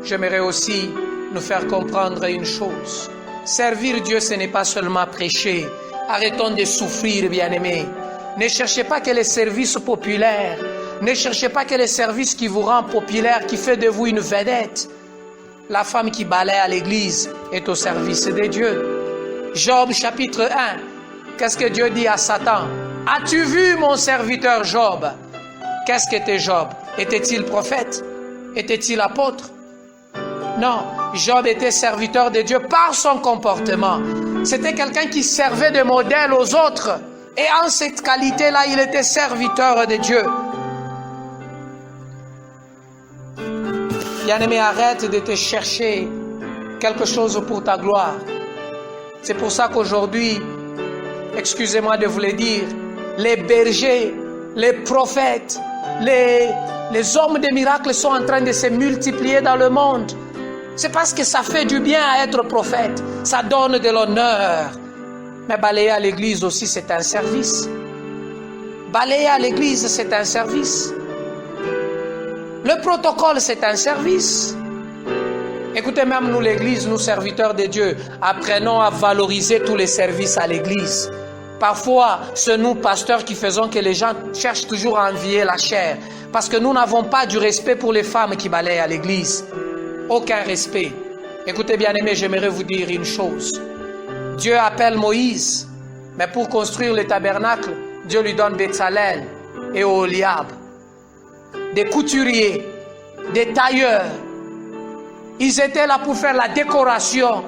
j'aimerais aussi nous faire comprendre une chose. Servir Dieu, ce n'est pas seulement prêcher. Arrêtons de souffrir, bien-aimés. Ne cherchez pas que les services populaires, ne cherchez pas que les services qui vous rendent populaire, qui fait de vous une vedette. La femme qui balaye à l'église est au service de Dieu. Job chapitre 1, qu'est-ce que Dieu dit à Satan? As-tu vu mon serviteur Job? Qu'est-ce qu'était Job? Était-il prophète? Était-il apôtre? Non, Job était serviteur de Dieu par son comportement. C'était quelqu'un qui servait de modèle aux autres. Et en cette qualité-là, il était serviteur de Dieu. Bien-aimé, arrête de te chercher quelque chose pour ta gloire. C'est pour ça qu'aujourd'hui, excusez-moi de vous le dire, les bergers, les prophètes, les hommes de miracles sont en train de se multiplier dans le monde. C'est parce que ça fait du bien à être prophète. Ça donne de l'honneur. Mais balayer à l'église aussi, c'est un service. Balayer à l'église, c'est un service. Le protocole, c'est un service. Écoutez, même nous, l'église, nous, serviteurs de Dieu, apprenons à valoriser tous les services à l'église. Parfois, c'est nous, pasteurs, qui faisons que les gens cherchent toujours à envier la chair. Parce que nous n'avons pas du respect pour les femmes qui balayent à l'église. Aucun respect. Écoutez, bien-aimés, j'aimerais vous dire une chose. Dieu appelle Moïse, mais pour construire le tabernacle, Dieu lui donne Betsalel et Oholiab. Des couturiers, des tailleurs. Ils étaient là pour faire la décoration.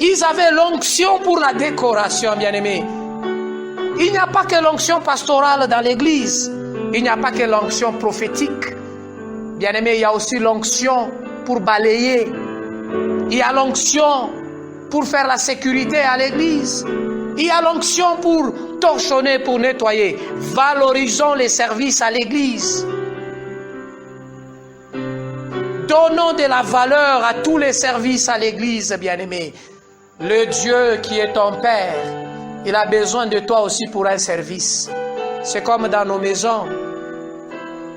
Ils avaient l'onction pour la décoration, bien-aimés. Il n'y a pas que l'onction pastorale dans l'église. Il n'y a pas que l'onction prophétique. Bien-aimés, il y a aussi l'onction pour balayer. Il y a l'onction pour faire la sécurité à l'église. Il y a l'onction pour torchonner, pour nettoyer. Valorisons les services à l'église. Donnons de la valeur à tous les services à l'église, bien-aimés. Le Dieu qui est ton Père, il a besoin de toi aussi pour un service. C'est comme dans nos maisons.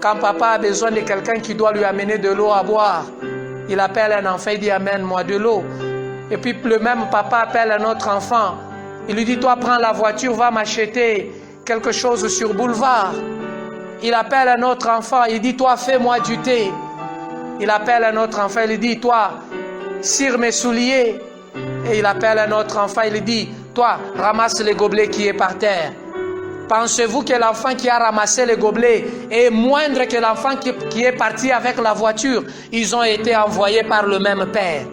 Quand papa a besoin de quelqu'un qui doit lui amener de l'eau à boire, il appelle un enfant, il dit amène-moi de l'eau. Et puis le même papa appelle un autre enfant. Il lui dit toi prends la voiture, va m'acheter quelque chose sur boulevard. Il appelle un autre enfant, il dit toi fais-moi du thé. Il appelle un autre enfant, il lui dit toi cire mes souliers. Et il appelle un autre enfant, il lui dit toi ramasse les gobelets qui est par terre. Pensez-vous que l'enfant qui a ramassé les gobelets est moindre que l'enfant qui est parti avec la voiture? Ils ont été envoyés par le même Père.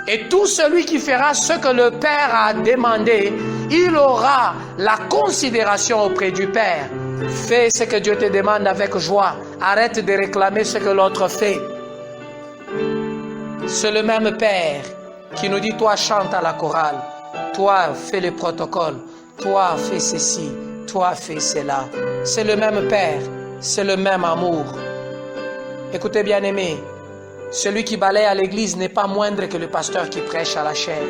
Et tout celui qui fera ce que le Père a demandé, il aura la considération auprès du Père. Fais ce que Dieu te demande avec joie. Arrête de réclamer ce que l'autre fait. C'est le même Père qui nous dit, toi chante à la chorale, toi fais le protocole, toi fais ceci, toi fais cela. C'est le même Père, c'est le même amour. Écoutez bien aimés, celui qui balaye à l'église n'est pas moindre que le pasteur qui prêche à la chair.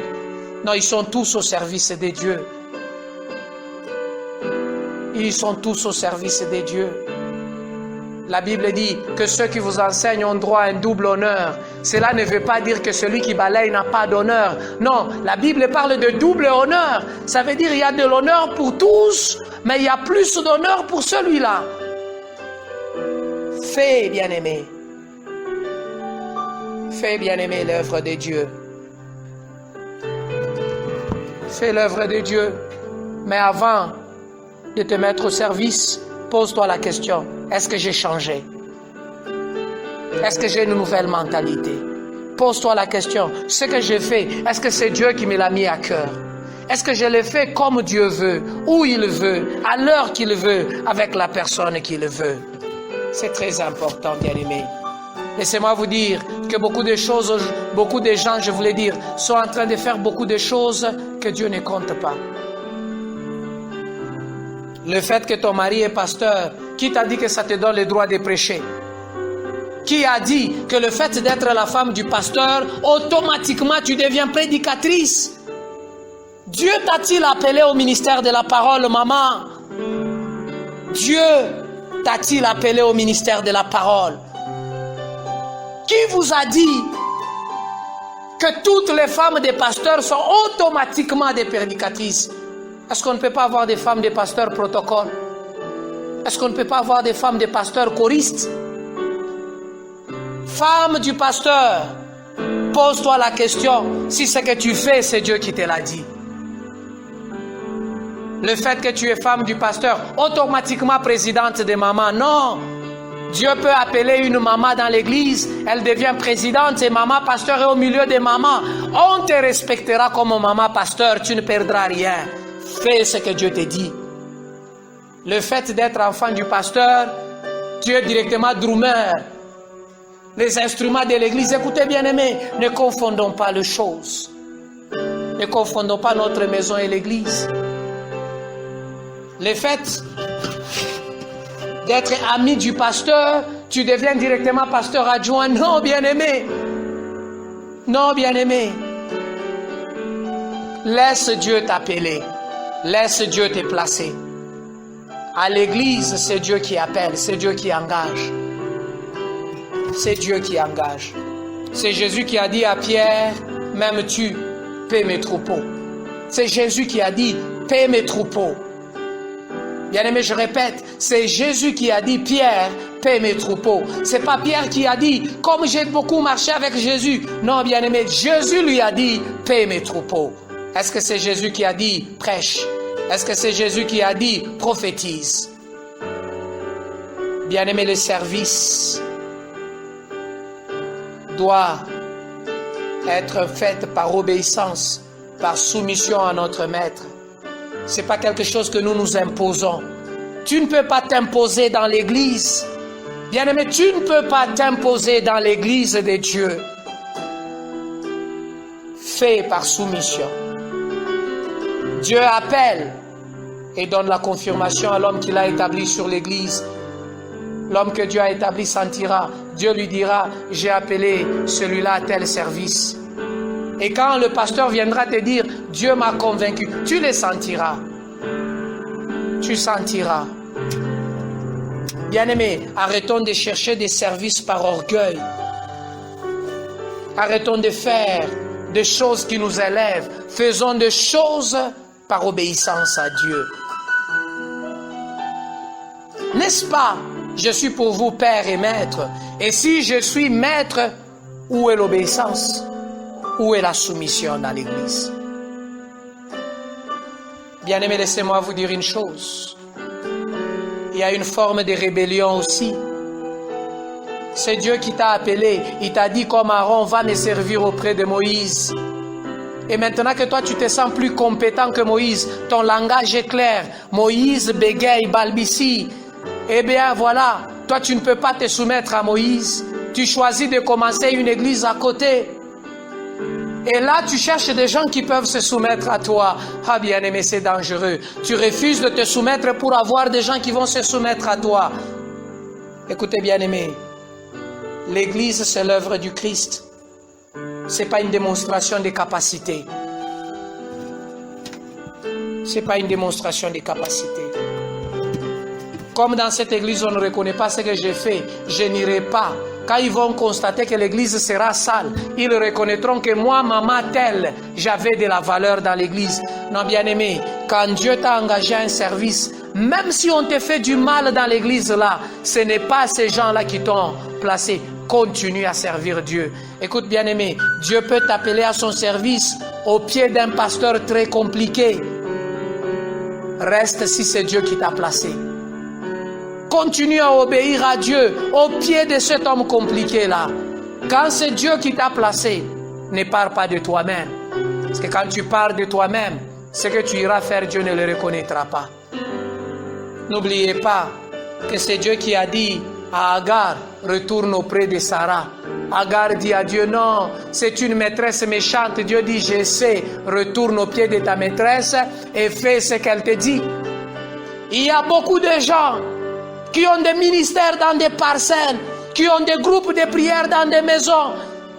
Non, ils sont tous au service de Dieu. Ils sont tous au service de Dieu. La Bible dit que ceux qui vous enseignent ont droit à un double honneur. Cela ne veut pas dire que celui qui balaye n'a pas d'honneur. Non, la Bible parle de double honneur. Ça veut dire qu'il y a de l'honneur pour tous, mais il y a plus d'honneur pour celui-là. Fais, bien-aimé. Fais, bien-aimé, l'œuvre de Dieu. Fais l'œuvre de Dieu. Mais avant de te mettre au service, pose-toi la question, est-ce que j'ai changé? Est-ce que j'ai une nouvelle mentalité? Pose-toi la question, ce que j'ai fait, est-ce que c'est Dieu qui me l'a mis à cœur? Est-ce que je l'ai fait comme Dieu veut, où il veut, à l'heure qu'il veut, avec la personne qu'il veut? C'est très important, bien-aimés. Laissez-moi vous dire que beaucoup de gens, je voulais dire, sont en train de faire beaucoup de choses que Dieu ne compte pas. Le fait que ton mari est pasteur, qui t'a dit que ça te donne le droit de prêcher? Qui a dit que le fait d'être la femme du pasteur, automatiquement tu deviens prédicatrice? Dieu t'a-t-il appelé au ministère de la parole, maman? Dieu t'a-t-il appelé au ministère de la parole? Qui vous a dit que toutes les femmes des pasteurs sont automatiquement des prédicatrices? Est-ce qu'on ne peut pas avoir des femmes des pasteurs protocole? Est-ce qu'on ne peut pas avoir des femmes des pasteurs choristes? Femme du pasteur, pose-toi la question, si ce que tu fais, c'est Dieu qui te l'a dit. Le fait que tu es femme du pasteur, automatiquement présidente des mamans, non. Dieu peut appeler une maman dans l'église, elle devient présidente et maman pasteur est au milieu des mamans. On te respectera comme maman pasteur, tu ne perdras rien. Fais ce que Dieu te dit. Le fait d'être enfant du pasteur, tu es directement drummer. Les instruments de l'église, écoutez bien aimés, ne confondons pas les choses. Ne confondons pas notre maison et l'église. Le fait d'être ami du pasteur, tu deviens directement pasteur adjoint. Non, bien-aimé. Non, bien-aimé. Laisse Dieu t'appeler. Laisse Dieu te placer. À l'église, c'est Dieu qui appelle, c'est Dieu qui engage. C'est Dieu qui engage. C'est Jésus qui a dit à Pierre, m'aimes-tu, paie mes troupeaux. C'est Jésus qui a dit, paie mes troupeaux. Bien-aimé, je répète, c'est Jésus qui a dit, Pierre, paie mes troupeaux. C'est pas Pierre qui a dit, comme j'ai beaucoup marché avec Jésus. Non, bien-aimé, Jésus lui a dit, paie mes troupeaux. Est-ce que c'est Jésus qui a dit, prêche? Est-ce que c'est Jésus qui a dit, prophétise? Bien-aimé, le service doit être fait par obéissance, par soumission à notre maître. Ce n'est pas quelque chose que nous nous imposons. Tu ne peux pas t'imposer dans l'église. Bien-aimé, tu ne peux pas t'imposer dans l'église de Dieu. Fais par soumission. Dieu appelle et donne la confirmation à l'homme qu'il a établi sur l'église. L'homme que Dieu a établi sentira. Dieu lui dira, j'ai appelé celui-là à tel service. Et quand le pasteur viendra te dire, Dieu m'a convaincu, tu le sentiras. Tu sentiras. Bien-aimés, arrêtons de chercher des services par orgueil. Arrêtons de faire des choses qui nous élèvent. Faisons des choses par obéissance à Dieu. N'est-ce pas? Je suis pour vous père et maître. Et si je suis maître, où est l'obéissance? Où est la soumission dans l'église? Bien-aimés, laissez-moi vous dire une chose. Il y a une forme de rébellion aussi. C'est Dieu qui t'a appelé. Il t'a dit comme Aaron, va me servir auprès de Moïse. Et maintenant que toi tu te sens plus compétent que Moïse, ton langage est clair. Moïse bégaye, balbutie. Eh bien voilà, toi tu ne peux pas te soumettre à Moïse. Tu choisis de commencer une église à côté. Et là, tu cherches des gens qui peuvent se soumettre à toi. Ah, bien-aimé, c'est dangereux. Tu refuses de te soumettre pour avoir des gens qui vont se soumettre à toi. Écoutez, bien-aimé, l'église, c'est l'œuvre du Christ. Ce n'est pas une démonstration de capacité. Ce n'est pas une démonstration de capacité. Comme dans cette église, on ne reconnaît pas ce que j'ai fait, je n'irai pas. Quand ils vont constater que l'église sera sale, ils reconnaîtront que moi, maman telle, j'avais de la valeur dans l'église. Non, bien-aimé, quand Dieu t'a engagé à un service, même si on te fait du mal dans l'église là, ce n'est pas ces gens-là qui t'ont placé. Continue à servir Dieu. Écoute, bien-aimé, Dieu peut t'appeler à son service au pied d'un pasteur très compliqué. Reste si c'est Dieu qui t'a placé. Continue à obéir à Dieu au pied de cet homme compliqué-là. Quand c'est Dieu qui t'a placé, ne pars pas de toi-même. Parce que quand tu pars de toi-même, ce que tu iras faire, Dieu ne le reconnaîtra pas. N'oubliez pas que c'est Dieu qui a dit à Agar, retourne auprès de Sarah. Agar dit à Dieu, non, c'est une maîtresse méchante. Dieu dit, je sais, retourne au pied de ta maîtresse et fais ce qu'elle te dit. Il y a beaucoup de gens qui ont des ministères dans des parcelles, qui ont des groupes de prière dans des maisons.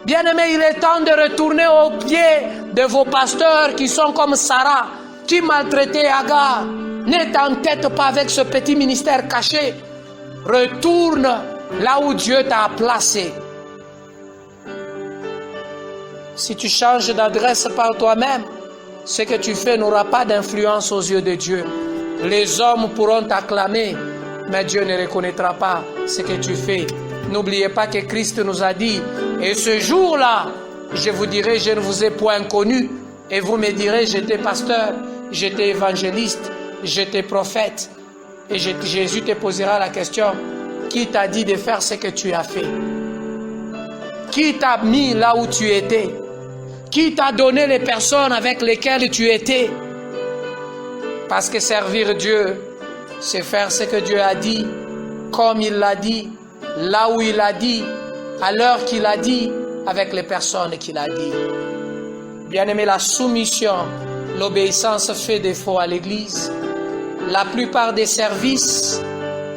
Bien-aimés, il est temps de retourner au pied de vos pasteurs qui sont comme Sarah, qui maltraitaient Agar. Ne t'entête pas avec ce petit ministère caché. Retourne là où Dieu t'a placé. Si tu changes d'adresse par toi-même, ce que tu fais n'aura pas d'influence aux yeux de Dieu. Les hommes pourront t'acclamer, mais Dieu ne reconnaîtra pas ce que tu fais. N'oubliez pas que Christ nous a dit, et ce jour-là, je vous dirai, je ne vous ai point connu, et vous me direz, j'étais pasteur, j'étais évangéliste, j'étais prophète. Et Jésus te posera la question, qui t'a dit de faire ce que tu as fait? Qui t'a mis là où tu étais? Qui t'a donné les personnes avec lesquelles tu étais? Parce que servir Dieu, c'est faire ce que Dieu a dit, comme il l'a dit, là où il l'a dit, à l'heure qu'il a dit, avec les personnes qu'il a dit. Bien-aimé, la soumission, l'obéissance fait défaut à l'Église. La plupart des services,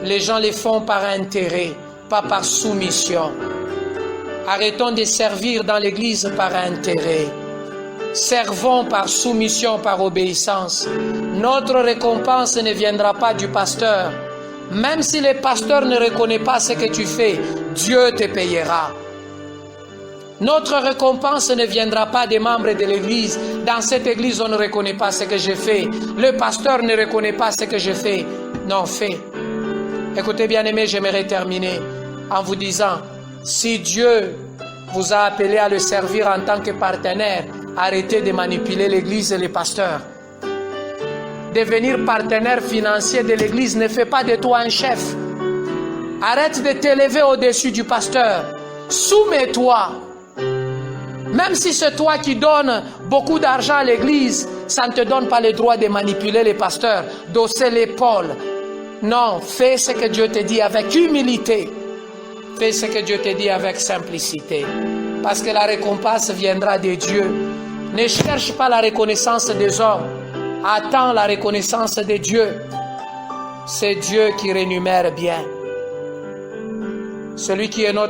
les gens les font par intérêt, pas par soumission. Arrêtons de servir dans l'Église par intérêt. Servons par soumission, par obéissance. Notre récompense ne viendra pas du pasteur. Même si le pasteur ne reconnaît pas ce que tu fais, Dieu te payera. Notre récompense ne viendra pas des membres de l'Église. Dans cette Église, on ne reconnaît pas ce que j'ai fait. Le pasteur ne reconnaît pas ce que j'ai fait. Non, fais. Écoutez, bien-aimés, j'aimerais terminer en vous disant, si Dieu vous a appelé à le servir en tant que partenaire, arrêtez de manipuler l'Église et les pasteurs. Devenir partenaire financier de l'Église ne fait pas de toi un chef. Arrête de t'élever au-dessus du pasteur. Soumets-toi. Même si c'est toi qui donnes beaucoup d'argent à l'Église, ça ne te donne pas le droit de manipuler les pasteurs, d'hausser l'épaule. Non, fais ce que Dieu te dit avec humilité. Fais ce que Dieu te dit avec simplicité. Parce que la récompense viendra de Dieu. Ne cherche pas la reconnaissance des hommes. Attends la reconnaissance de Dieu. C'est Dieu qui rémunère bien. Celui qui est notre